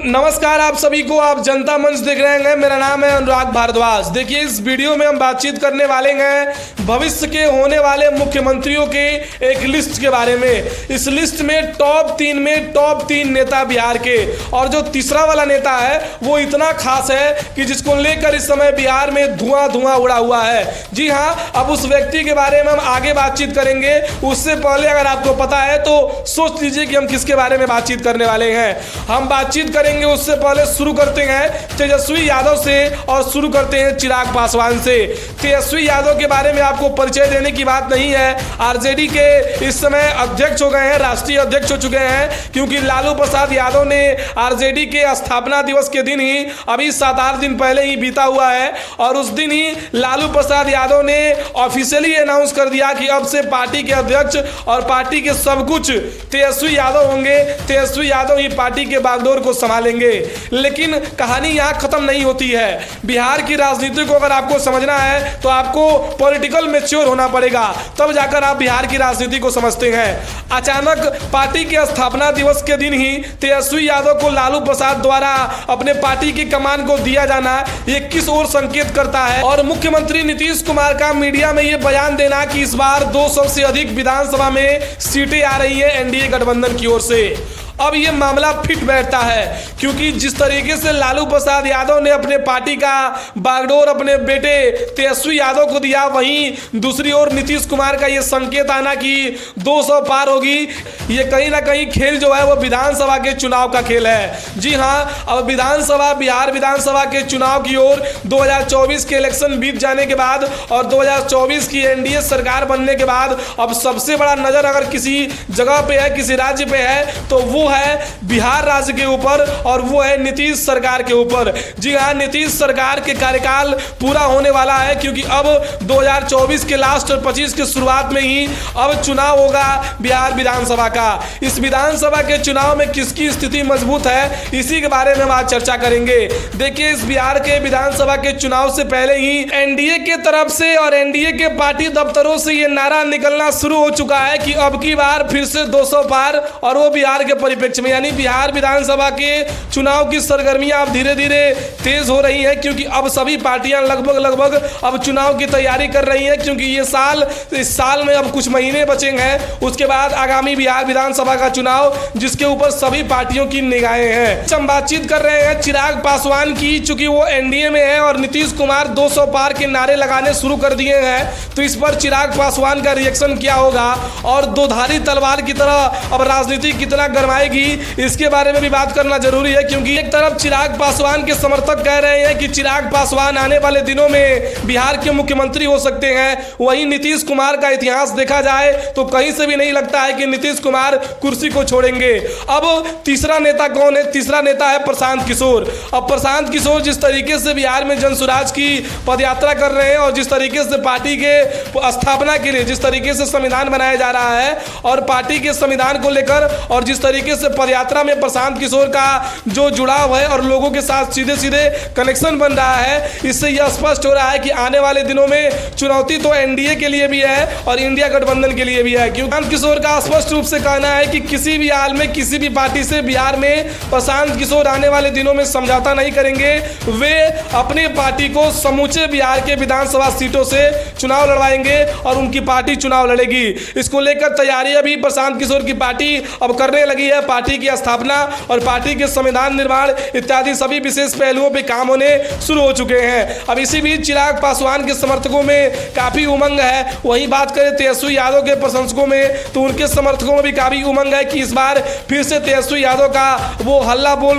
नमस्कार आप सभी को। आप जनता मंच देख रहे हैं। मेरा नाम है अनुराग भारद्वाज। देखिए, इस वीडियो में हम बातचीत करने वाले हैं भविष्य के होने वाले मुख्यमंत्रियों के एक लिस्ट के बारे में। इस लिस्ट में टॉप तीन नेता बिहार के, और जो तीसरा वाला नेता है वो इतना खास है कि जिसको लेकर इस समय बिहार में धुआं उड़ा हुआ है। जी हाँ, अब उस व्यक्ति के बारे में हम आगे बातचीत करेंगे। उससे पहले अगर आपको पता है तो सोच लीजिए कि हम किसके बारे में बातचीत करने वाले हैं। हम बातचीत करेंगे, उससे पहले शुरू करते हैं तेजस्वी यादव से और शुरू करते हैं चिराग पासवान से। तेजस्वी यादव के बारे में आपको परिचय देने की बात नहीं है। आरजेडी के इस समय अध्यक्ष हो गए हैं, राष्ट्रीय अध्यक्ष हो चुके हैं, क्योंकि लालू प्रसाद यादव ने आरजेडी के स्थापना दिवस के दिन ही अभी 7-8 दिन पहले ही बीता हुआ है, और उस दिन ही लालू प्रसाद यादव ने ऑफिशियली अनाउंस कर दिया कि अब से पार्टी के अध्यक्ष और पार्टी के सब कुछ तेजस्वी यादव होंगे। तेजस्वी यादव ही पार्टी के बागडोर को संभालेंगे। लेकिन कहानी यहां खत्म नहीं होती है। बिहार की राजनीति को अगर आपको समझना है तो आपको पॉलिटिकल मैच्योर होना पड़ेगा, तब जाकर आप बिहार की राजनीति को समझते हैं। अचानक पार्टी के स्थापना दिवस के दिन ही तेजस्वी यादव को लालू प्रसाद द्वारा अपने पार्टी की कमान को दिया जाना, ये किस ओर संकेत करता है? और मुख्यमंत्री नीतीश कुमार का मीडिया में ये बयान देना कि इस बार 200 से अधिक विधानसभा में सीटें आ रही है एनडीए गठबंधन की ओर से। अब ये मामला फिट बैठता है, क्योंकि जिस तरीके से लालू प्रसाद यादव ने अपने पार्टी का बागडोर अपने बेटे तेजस्वी यादव को दिया, वहीं दूसरी ओर नीतीश कुमार का ये संकेत आना कि 200 पार होगी, ये कहीं ना कहीं खेल जो है वो विधानसभा के चुनाव का खेल है। जी हाँ, अब बिहार विधानसभा के चुनाव की ओर 2024 के इलेक्शन बीत जाने के बाद और 2024 की एनडीए सरकार बनने के बाद अब सबसे बड़ा नजर अगर किसी जगह पे है, किसी राज्य पे है, तो वो है बिहार राज्य के ऊपर, और वो है नीतीश सरकार के ऊपर। जी हाँ, नीतीश सरकार के कार्यकाल पूरा होने वाला है, क्योंकि अब 2024 के लास्ट और 25 के शुरुआत में ही अब चुनाव होगा बिहार विधानसभा का। इस विधानसभा के चुनाव में किसकी स्थिति मजबूत है, इसी के बारे में हम आज चर्चा करेंगे। देखिए, इस बिहार के विधानसभा के चुनाव से पहले ही एनडीए के तरफ से और एनडीए के पार्टी दफ्तरों से ये नारा निकलना शुरू हो चुका है कि अब की बार फिर से 200 पार, और वो बिहार के परिप्रेक्ष्य में, यानी बिहार विधानसभा के चुनाव की सरगर्मियां अब धीरे धीरे तेज हो रही हैं, क्योंकि अब सभी पार्टियां लगभग अब चुनाव की तैयारी कर रही हैं, क्योंकि इस साल में अब कुछ महीने बचे हैं, उसके बाद आगामी बिहार विधानसभा का चुनाव, जिसके ऊपर सभी पार्टियों की निगाहें हैं। हम बातचीत कर रहे हैं चिराग पासवान की, चूंकि वो एनडीए में है और नीतीश कुमार 200 पार के नारे लगाने शुरू कर दिए हैं, तो इस पर चिराग पासवान का रिएक्शन क्या होगा और दोधारी तलवार की तरह अब राजनीति कितना गरमाएगी, इसके बारे में भी बात करना जरूरी है। क्योंकि एक तरफ चिराग पासवान के समर्थक कह रहे हैं कि चिराग पासवान आने वाले दिनों में बिहार के मुख्यमंत्री हो सकते हैं, वहीं नीतीश कुमार का इतिहास देखा जाए तो कहीं से भी नहीं लगता है कि नीतीश कुमार कुर्सी को छोड़ेंगे। अब तीसरा नेता कौन है? तीसरा नेता है प्रशांत किशोर। अब प्रशांत किशोर जिस तरीके से बिहार में जनसुराज की पदयात्रा कर रहे हैं और जिस तरीके से पार्टी के स्थापना के लिए जिस तरीके से संविधान बनाया जा रहा है, और पार्टी के संविधान को लेकर और जिस तरीके से पदयात्रा में प्रशांत किशोर का जो जुड़ाव है और लोगों के साथ सीधे कनेक्शन बन रहा है, इससे यह स्पष्ट हो रहा है कि आने वाले दिनों में चुनौती तो एनडीए के लिए भी है और इंडिया गठबंधन के लिए भी है। क्योंकि प्रशांत किशोर का स्पष्ट रूप से कहना है कि किसी भी हाल में किसी भी पार्टी से बिहार में प्रशांत किशोर आने वाले दिनों में समझौता नहीं करेंगे। वे अपनी पार्टी को समूचे बिहार के विधानसभा सीटों से चुनाव लड़वाएंगे और उनकी पार्टी चुनाव लड़ेगी। इसको लेकर तैयारी अभी प्रशांत किशोर की पार्टी अब करने लगी है। पार्टी की स्थापना और पार्टी के संविधान निर्माण इत्यादि सभी विशेष पहलुओं पे काम होने शुरू हो चुके हैं। अब इसी बीच चिराग पासवान के समर्थकों में काफी उमंग है। वहीं बात करें तेजस्वी यादव के प्रशंसकों में, तो उनके समर्थकों में भी काफी उमंग है कि इस बार फिर से तेजस्वी यादव का वो हल्ला बोल